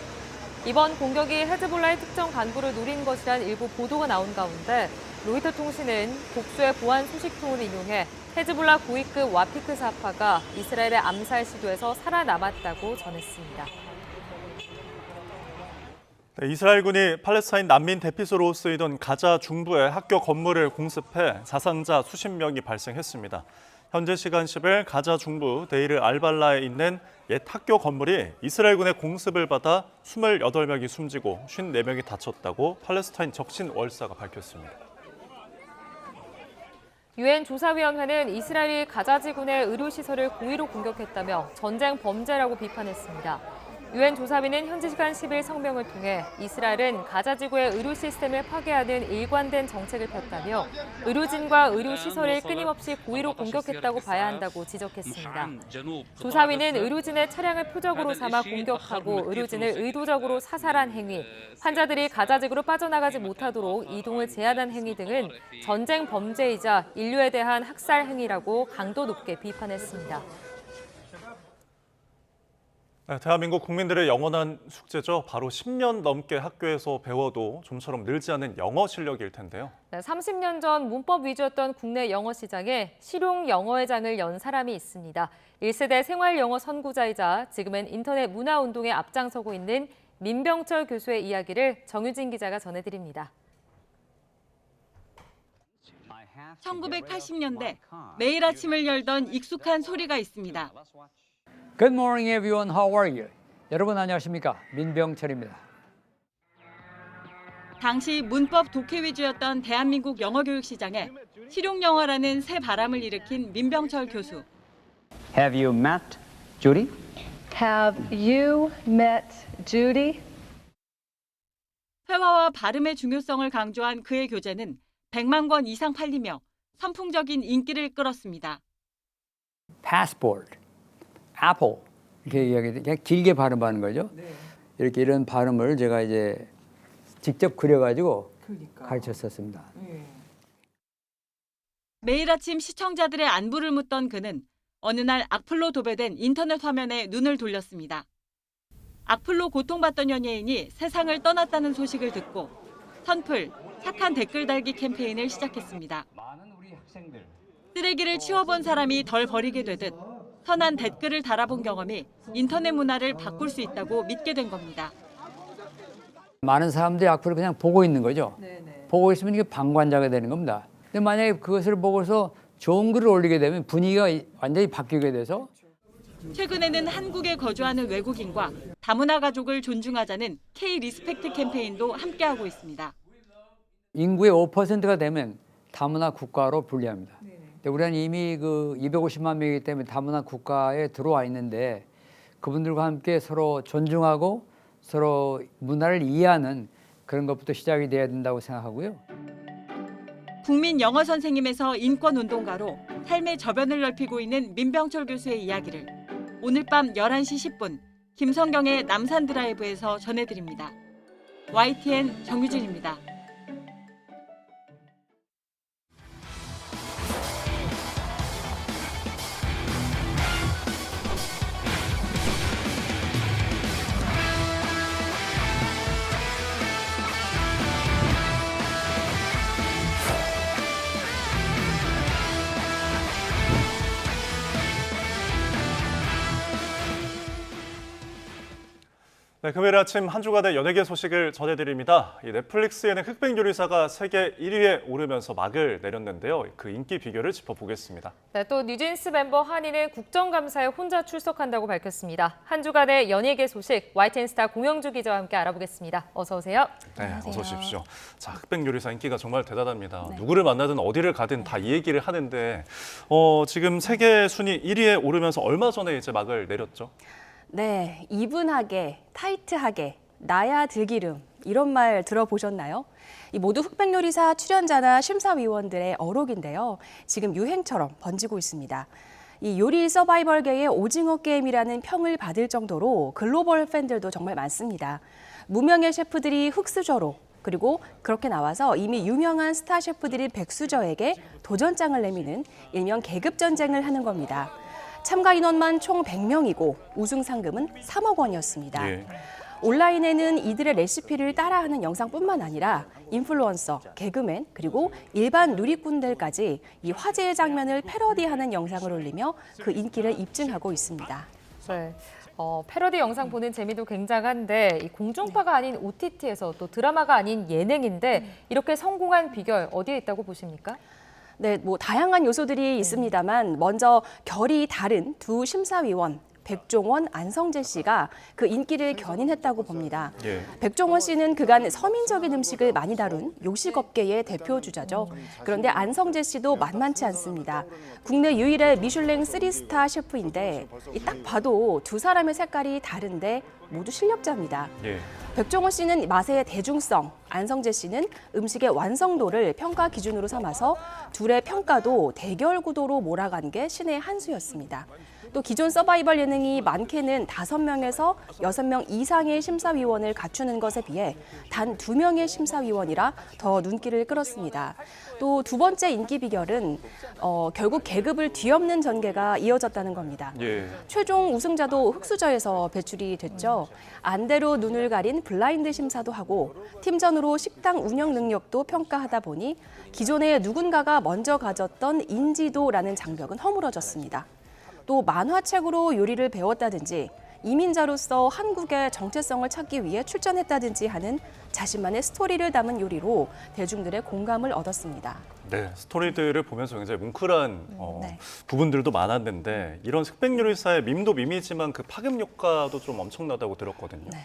이번 공격이 헤즈볼라의 특정 간부를 노린 것이란 일부 보도가 나온 가운데 로이터 통신은 복수의 보안 소식통을 인용해 헤즈볼라 고위급 와피크 사파가 이스라엘의 암살 시도에서 살아남았다고 전했습니다. 이스라엘군이 팔레스타인 난민 대피소로 쓰이던 가자 중부의 학교 건물을 공습해 사상자 수십 명이 발생했습니다. 현재 시간 10일 가자 중부 데이르 알발라에 있는 옛 학교 건물이 이스라엘군의 공습을 받아 28명이 숨지고 54명이 다쳤다고 팔레스타인 적신월사가 밝혔습니다. 유엔 조사위원회는 이스라엘이 가자지군의 의료시설을 고의로 공격했다며 전쟁 범죄라고 비판했습니다. 유엔 조사위는 현지 시간 10일 성명을 통해 이스라엘은 가자지구의 의료 시스템을 파괴하는 일관된 정책을 폈다며 의료진과 의료시설을 끊임없이 고의로 공격했다고 봐야 한다고 지적했습니다. 조사위는 의료진의 차량을 표적으로 삼아 공격하고 의료진을 의도적으로 사살한 행위, 환자들이 가자지구로 빠져나가지 못하도록 이동을 제한한 행위 등은 전쟁 범죄이자 인류에 대한 학살 행위라고 강도 높게 비판했습니다. 대한민국 국민들의 영원한 숙제죠. 바로 10년 넘게 학교에서 배워도 좀처럼 늘지 않는 영어 실력일 텐데요. 30년 전 문법 위주였던 국내 영어 시장에 실용 영어의 장을 연 사람이 있습니다. 1세대 생활 영어 선구자이자 지금은 인터넷 문화 운동에 앞장서고 있는 민병철 교수의 이야기를 정유진 기자가 전해드립니다. 1980년대 매일 아침을 열던 익숙한 소리가 있습니다. Good morning, everyone. How are you? 여러분 안녕하십니까? 민병철입니다. 당시 문법 독해 위주였던 대한민국 영어 교육 시장에 실용 영어라는 새 바람을 일으킨 민병철 교수. Have you met Judy? Have you met Judy? 회화와 발음의 중요성을 강조한 그의 교재는 100만 권 이상 팔리며 선풍적인 인기를 끌었습니다. Passport. Apple 이렇게 이야기 그냥 길게 발음하는 거죠. 네. 이렇게 이런 발음을 제가 이제 직접 그려가지고 가르쳤었습니다. 매일 아침 시청자들의 안부를 묻던 그는 어느 날 악플로 도배된 인터넷 화면에 눈을 돌렸습니다. 악플로 고통받던 연예인이 세상을 떠났다는 소식을 듣고 선플, 착한 댓글 달기 캠페인을 시작했습니다. 쓰레기를 치워본 사람이 덜 버리게 되듯 선한 댓글을 달아본 경험이 인터넷 문화를 바꿀 수 있다고 믿게 된 겁니다. 많은 사람들이 악플을 그냥 보고 있는 거죠. 네네. 보고 있으면 이게 방관자가 되는 겁니다. 근데 만약에 그것을 보고서 좋은 글을 올리게 되면 분위기가 완전히 바뀌게 돼서 최근에는 한국에 거주하는 외국인과 다문화 가족을 존중하자는 K-리스펙트 캠페인도 함께하고 있습니다. 인구의 5%가 되면 다문화 국가로 분류합니다. 우리는 이미 그 250만 명이기 때문에 다문화 국가에 들어와 있는데 그분들과 함께 서로 존중하고 서로 문화를 이해하는 그런 것부터 시작이 돼야 된다고 생각하고요. 국민 영어 선생님에서 인권 운동가로 삶의 저변을 넓히고 있는 민병철 교수의 이야기를 오늘 밤 11시 10분 김성경의 남산 드라이브에서 전해드립니다. YTN 정유진입니다. 네, 금요일 아침 한 주간의 연예계 소식을 전해드립니다. 이 넷플릭스 예능 흑백 요리사가 세계 1위에 오르면서 막을 내렸는데요. 그 인기 비결을 짚어보겠습니다. 네, 또 뉴진스 멤버 한이는 국정감사에 혼자 출석한다고 밝혔습니다. 한 주간의 연예계 소식 YTN 스타 공영주 기자와 함께 알아보겠습니다. 어서 오세요. 네, 안녕하세요. 어서 오십시오. 자, 흑백 요리사 인기가 정말 대단합니다. 네. 누구를 만나든 어디를 가든 다 이 얘기를 하는데 지금 세계 순위 1위에 오르면서 얼마 전에 이제 막을 내렸죠? 네, 이분하게, 타이트하게, 나야 들기름 이런 말 들어보셨나요? 이 모두 흑백 요리사 출연자나 심사위원들의 어록인데요. 지금 유행처럼 번지고 있습니다. 이 요리 서바이벌계의 오징어 게임이라는 평을 받을 정도로 글로벌 팬들도 정말 많습니다. 무명의 셰프들이 흑수저로 그리고 그렇게 나와서 이미 유명한 스타 셰프들이 백수저에게 도전장을 내미는 일명 계급 전쟁을 하는 겁니다. 참가 인원만 총 100명이고 우승 상금은 3억 원이었습니다. 예. 온라인에는 이들의 레시피를 따라하는 영상뿐만 아니라 인플루언서, 개그맨, 그리고 일반 누리꾼들까지 이 화제의 장면을 패러디하는 영상을 올리며 그 인기를 입증하고 있습니다. 네. 패러디 영상 보는 재미도 굉장한데 이 공중파가 아닌 OTT에서 또 드라마가 아닌 예능인데 이렇게 성공한 비결 어디에 있다고 보십니까? 네, 다양한 요소들이 있습니다만 먼저 결이 다른 두 심사위원 백종원, 안성재 씨가 그 인기를 견인했다고 봅니다. 예. 백종원 씨는 그간 서민적인 음식을 많이 다룬 요식업계의 대표 주자죠. 그런데 안성재 씨도 만만치 않습니다. 국내 유일의 미슐랭 3스타 셰프인데 딱 봐도 두 사람의 색깔이 다른데 모두 실력자입니다. 예. 백종원 씨는 맛의 대중성, 안성재 씨는 음식의 완성도를 평가 기준으로 삼아서 둘의 평가도 대결 구도로 몰아간 게 신의 한 수였습니다. 또 기존 서바이벌 예능이 많게는 5명에서 6명 이상의 심사위원을 갖추는 것에 비해 단 2명의 심사위원이라 더 눈길을 끌었습니다. 또 두 번째 인기 비결은 결국 계급을 뒤엎는 전개가 이어졌다는 겁니다. 예. 최종 우승자도 흑수저에서 배출이 됐죠. 안대로 눈을 가린 블라인드 심사도 하고 팀전으로 식당 운영 능력도 평가하다 보니 기존에 누군가가 먼저 가졌던 인지도라는 장벽은 허물어졌습니다. 또 만화책으로 요리를 배웠다든지 이민자로서 한국의 정체성을 찾기 위해 출전했다든지 하는 자신만의 스토리를 담은 요리로 대중들의 공감을 얻었습니다. 네, 스토리들을 보면서 굉장히 뭉클한 부분들도 많았는데 이런 흑백 요리사의 밈도 밈이지만 그 파급 효과도 좀 엄청나다고 들었거든요. 네.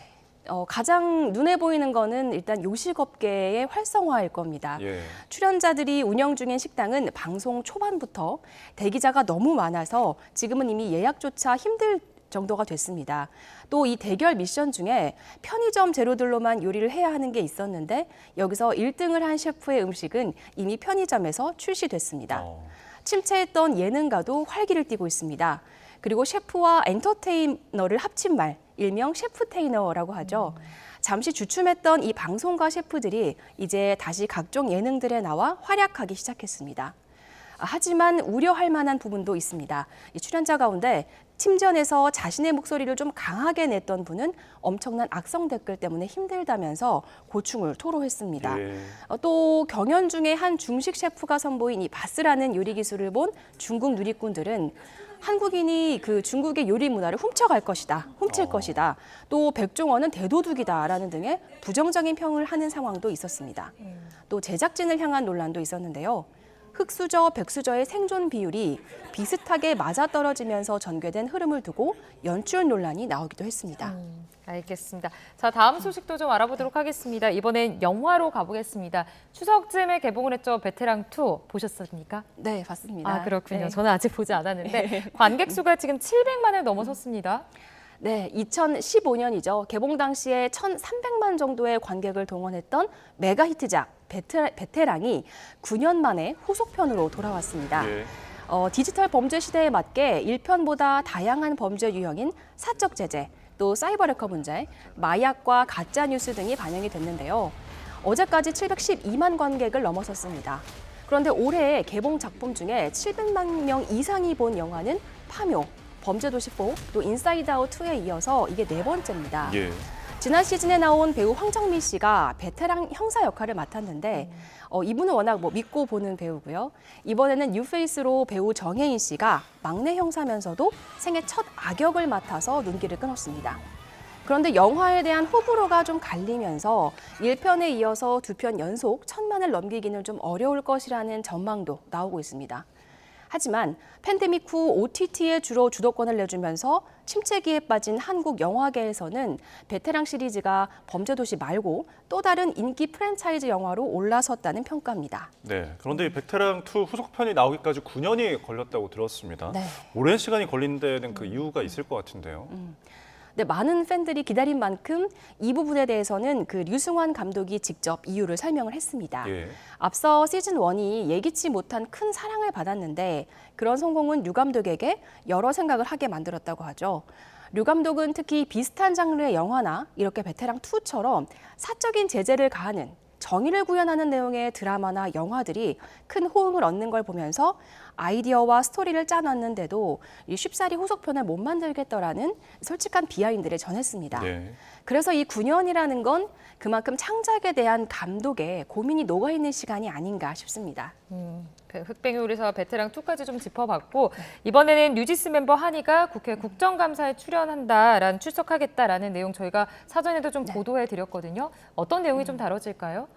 가장 눈에 보이는 거는 일단 요식업계의 활성화일 겁니다. 예. 출연자들이 운영 중인 식당은 방송 초반부터 대기자가 너무 많아서 지금은 이미 예약조차 힘들 정도가 됐습니다. 또 이 대결 미션 중에 편의점 재료들로만 요리를 해야 하는 게 있었는데 여기서 1등을 한 셰프의 음식은 이미 편의점에서 출시됐습니다. 침체했던 예능가도 활기를 띠고 있습니다. 그리고 셰프와 엔터테이너를 합친 말, 일명 셰프테이너라고 하죠. 잠시 주춤했던 이 방송가 셰프들이 이제 다시 각종 예능들에 나와 활약하기 시작했습니다. 하지만 우려할 만한 부분도 있습니다. 이 출연자 가운데 팀전에서 자신의 목소리를 좀 강하게 냈던 분은 엄청난 악성 댓글 때문에 힘들다면서 고충을 토로했습니다. 예. 또 경연 중에 한 중식 셰프가 선보인 이 바스라는 요리 기술을 본 중국 누리꾼들은 한국인이 그 중국의 요리 문화를 훔칠 것이다. 또 백종원은 대도둑이다라는 등의 부정적인 평을 하는 상황도 있었습니다. 또 제작진을 향한 논란도 있었는데요. 흑수저, 백수저의 생존 비율이 비슷하게 맞아떨어지면서 전개된 흐름을 두고 연출 논란이 나오기도 했습니다. 알겠습니다. 자, 다음 소식도 좀 알아보도록 하겠습니다. 이번엔 영화로 가보겠습니다. 추석쯤에 개봉을 했죠. 베테랑2 보셨습니까? 네, 봤습니다. 아, 그렇군요. 네. 저는 아직 보지 않았는데 관객 수가 지금 700만을 넘어섰습니다. 네, 2015년이죠. 개봉 당시에 1,300만 정도의 관객을 동원했던 메가 히트작 베테랑이 9년 만에 후속편으로 돌아왔습니다. 예. 디지털 범죄 시대에 맞게 1편보다 다양한 범죄 유형인 사적 제재, 또 사이버 레커 문제, 마약과 가짜 뉴스 등이 반영이 됐는데요. 어제까지 712만 관객을 넘어섰습니다. 그런데 올해 개봉 작품 중에 700만 명 이상이 본 영화는 파묘, 범죄도시 4, 또 인사이드 아웃 2에 이어서 이게 4번째입니다. 예. 지난 시즌에 나온 배우 황정민 씨가 베테랑 형사 역할을 맡았는데 이분은 워낙 믿고 보는 배우고요. 이번에는 뉴페이스로 배우 정혜인 씨가 막내 형사면서도 생애 첫 악역을 맡아서 눈길을 끊었습니다. 그런데 영화에 대한 호불호가 좀 갈리면서 1편에 이어서 2편 연속 1,000만을 넘기기는 좀 어려울 것이라는 전망도 나오고 있습니다. 하지만 팬데믹 후 OTT에 주로 주도권을 내주면서 침체기에 빠진 한국 영화계에서는 베테랑 시리즈가 범죄도시 말고 또 다른 인기 프랜차이즈 영화로 올라섰다는 평가입니다. 네, 그런데 이 베테랑 2 후속편이 나오기까지 9년이 걸렸다고 들었습니다. 네. 오랜 시간이 걸린 데는 그 이유가 있을 것 같은데요. 네, 많은 팬들이 기다린 만큼 이 부분에 대해서는 그 류승환 감독이 직접 이유를 설명을 했습니다. 예. 앞서 시즌 1이 예기치 못한 큰 사랑을 받았는데 그런 성공은 류 감독에게 여러 생각을 하게 만들었다고 하죠. 류 감독은 특히 비슷한 장르의 영화나 이렇게 베테랑 2처럼 사적인 제재를 가하는 정의를 구현하는 내용의 드라마나 영화들이 큰 호응을 얻는 걸 보면서 아이디어와 스토리를 짜놨는데도 쉽사리 후속편을 못 만들겠더라는 솔직한 비하인드를 전했습니다. 네. 그래서 이 9년이라는 건 그만큼 창작에 대한 감독의 고민이 녹아있는 시간이 아닌가 싶습니다. 흑백요리사 베테랑 2까지 좀 짚어봤고 이번에는 뉴지스 멤버 한이가 국회 국정감사에 출연한다라는 출석하겠다라는 내용 저희가 사전에도 좀 보도해드렸거든요. 어떤 내용이 좀 다뤄질까요?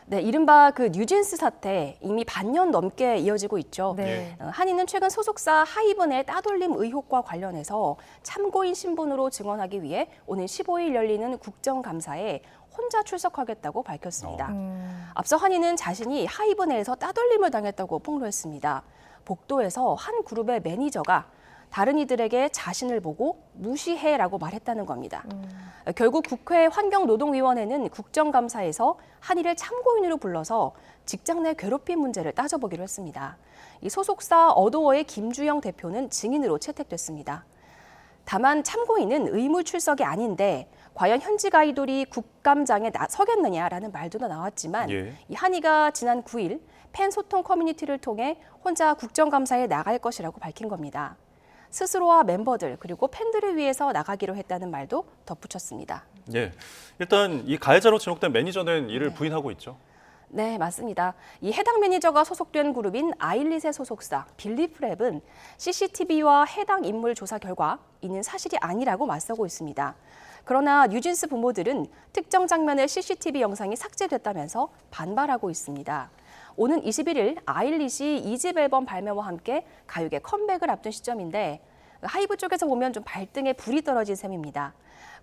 네, 이른바 그 뉴진스 사태 이미 반년 넘게 이어지고 있죠. 네. 한이는 최근 소속사 하이븐의 따돌림 의혹과 관련해서 참고인 신분으로 증언하기 위해 오는 15일 열리는 국정감사에 혼자 출석하겠다고 밝혔습니다. 앞서 한이는 자신이 하이브 내에서 따돌림을 당했다고 폭로했습니다. 복도에서 한 그룹의 매니저가 다른 이들에게 자신을 보고 무시해라고 말했다는 겁니다. 결국 국회 환경노동위원회는 국정감사에서 한이를 참고인으로 불러서 직장 내 괴롭힘 문제를 따져보기로 했습니다. 이 소속사 어도어의 김주영 대표는 증인으로 채택됐습니다. 다만 참고인은 의무 출석이 아닌데 과연 현직 아이돌이 국감장에 서겠느냐라는 말도 나왔지만 이 한이가 지난 9일 팬 소통 커뮤니티를 통해 혼자 국정감사에 나갈 것이라고 밝힌 겁니다. 스스로와 멤버들 그리고 팬들을 위해서 나가기로 했다는 말도 덧붙였습니다. 예, 일단 이 가해자로 지목된 매니저는 이를 부인하고 있죠. 네, 맞습니다. 이 해당 매니저가 소속된 그룹인 아일릿의 소속사 빌리프랩은 CCTV와 해당 인물 조사 결과 이는 사실이 아니라고 맞서고 있습니다. 그러나 뉴진스 부모들은 특정 장면의 CCTV 영상이 삭제됐다면서 반발하고 있습니다. 오는 21일 아일릿이 2집 앨범 발매와 함께 가요계 컴백을 앞둔 시점인데 하이브 쪽에서 보면 좀 발등에 불이 떨어진 셈입니다.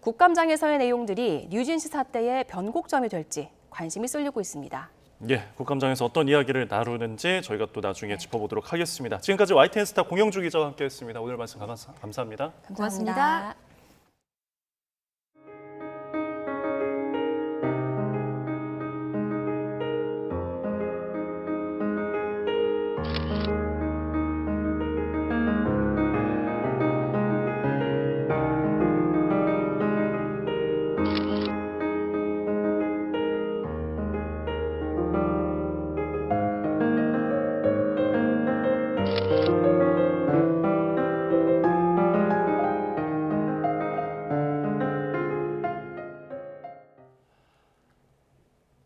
국감장에서의 내용들이 뉴진스 사태의 변곡점이 될지 관심이 쏠리고 있습니다. 예, 국감장에서 어떤 이야기를 나누는지 저희가 또 나중에 짚어보도록 하겠습니다. 지금까지 YTN 스타 공영주 기자와 함께했습니다. 오늘 말씀 감사합니다. 고맙습니다.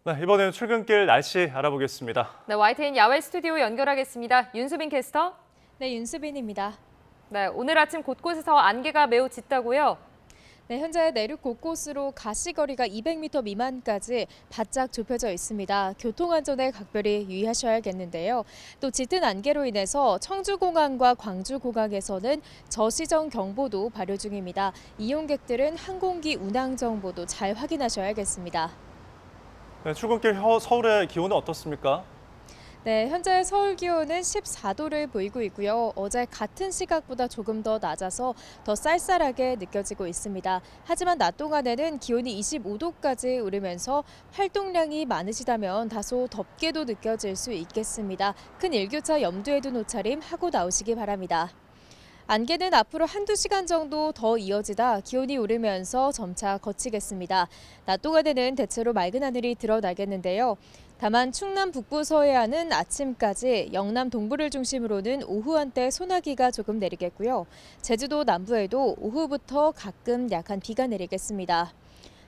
네, 이번에는 출근길 날씨 알아보겠습니다. 네, YTN 야외 스튜디오 연결하겠습니다. 윤수빈 캐스터. 네, 윤수빈입니다. 네, 오늘 아침 곳곳에서 안개가 매우 짙다고요? 네, 현재 내륙 곳곳으로 가시거리가 200m 미만까지 바짝 좁혀져 있습니다. 교통안전에 각별히 유의하셔야겠는데요. 또 짙은 안개로 인해서 청주공항과 광주공항에서는 저시정 경보도 발효 중입니다. 이용객들은 항공기 운항 정보도 잘 확인하셔야겠습니다. 네, 출근길 서울의 기온은 어떻습니까? 네, 현재 서울 기온은 14도를 보이고 있고요. 어제 같은 시각보다 조금 더 낮아서 더 쌀쌀하게 느껴지고 있습니다. 하지만 낮 동안에는 기온이 25도까지 오르면서 활동량이 많으시다면 다소 덥게도 느껴질 수 있겠습니다. 큰 일교차 염두에 둔 옷차림 하고 나오시기 바랍니다. 안개는 앞으로 한두 시간 정도 더 이어지다 기온이 오르면서 점차 걷히겠습니다. 낮 동안에는 대체로 맑은 하늘이 드러나겠는데요. 다만 충남 북부 서해안은 아침까지, 영남 동부를 중심으로는 오후 한때 소나기가 조금 내리겠고요. 제주도 남부에도 오후부터 가끔 약한 비가 내리겠습니다.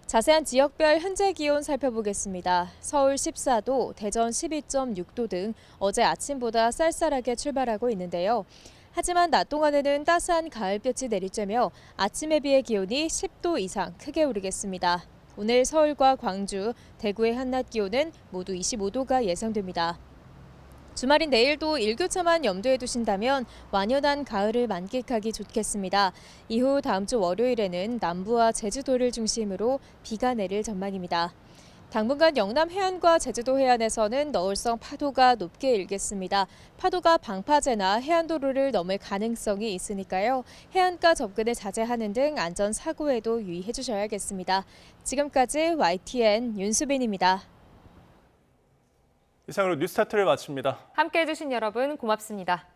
자세한 지역별 현재 기온 살펴보겠습니다. 서울 14도, 대전 12.6도 등 어제 아침보다 쌀쌀하게 출발하고 있는데요. 하지만 낮 동안에는 따스한 가을볕이 내리쬐며 아침에 비해 기온이 10도 이상 크게 오르겠습니다. 오늘 서울과 광주, 대구의 한낮 기온은 모두 25도가 예상됩니다. 주말인 내일도 일교차만 염두에 두신다면 완연한 가을을 만끽하기 좋겠습니다. 이후 다음 주 월요일에는 남부와 제주도를 중심으로 비가 내릴 전망입니다. 당분간 영남 해안과 제주도 해안에서는 너울성 파도가 높게 일겠습니다. 파도가 방파제나 해안도로를 넘을 가능성이 있으니까요. 해안가 접근을 자제하는 등 안전사고에도 유의해 주셔야겠습니다. 지금까지 YTN 윤수빈입니다. 이상으로 뉴스타트를 마칩니다. 함께해 주신 여러분 고맙습니다.